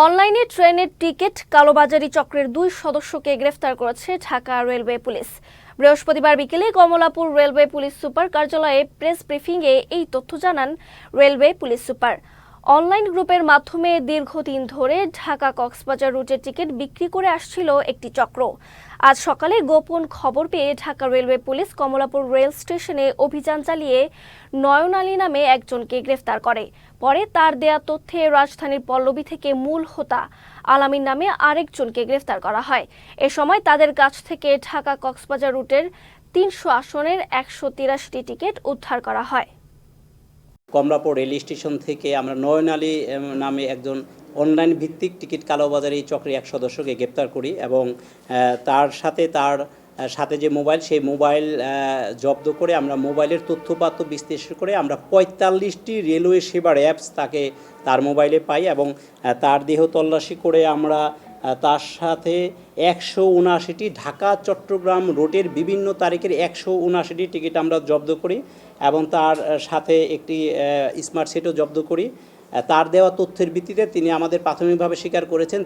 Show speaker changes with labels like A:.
A: অনলাইনে ট্রেনের টিকিট কালোবাজারি চক্রের 2 সদস্যকে গ্রেফতার করেছে ঢাকা রেলওয়ে পুলিশ। বৃহস্পতিবার বিকেলে কমলাপুর রেলওয়ে পুলিশ সুপার কার্যালয়ে প্রেস ব্রিফিংয়ে এই তথ্য জানান রেলওয়ে পুলিশ সুপার। অনলাইন গ্রুপের মাধ্যমে দীর্ঘদিন ধরে ঢাকা-কক্সবাজার রুটের টিকিট বিক্রি করে আসছিল একটি চক্র। আজ সকালে গোপন খবর পেয়ে Dhaka railway police Kamalapur rail স্টেশনে অভিযান চালিয়ে নয়ন আলী নামে একজনকে গ্রেফতার করে। পরে তার দেয়া তথ্যে রাজধানীর পল্লবী থেকে মূল হোতা আলামিন নামে আরেকজনকে গ্রেফতার করা হয়। এ সময় তাদের কাছ থেকে ঢাকা-কক্সবাজার রুটের ৩০০ আসনের ১৮৩টি টিকিট উদ্ধার করা হয়।
B: কমলাপুর রেল স্টেশন থেকে আমরা নয়ন আলী নামে একজন অনলাইন ভিত্তিক টিকিট কালোবাজারি চক্রের এক সদস্যকে গ্রেপ্তার করি এবং তার সাথে যে মোবাইল, সেই মোবাইল জব্দ করে আমরা মোবাইলের তথ্যপাত্র বিশ্লেষণ করে আমরা ৪৫টি রেলওয়ে সেবার অ্যাপস তার মোবাইলে পাই এবং তার দেহ তল্লাশি করে আমরা তার সাথে ১৭৯টি ঢাকা চট্টগ্রাম রুটের বিভিন্ন তারিখের ১৭৯টি টিকিট আমরা জব্দ করি এবং তার সাথে একটি স্মার্ট সেটও জব্দ করি। তার দেওয়া তথ্যের ভিত্তিতে তিনি আমাদের প্রাথমিকভাবে স্বীকার করেছেন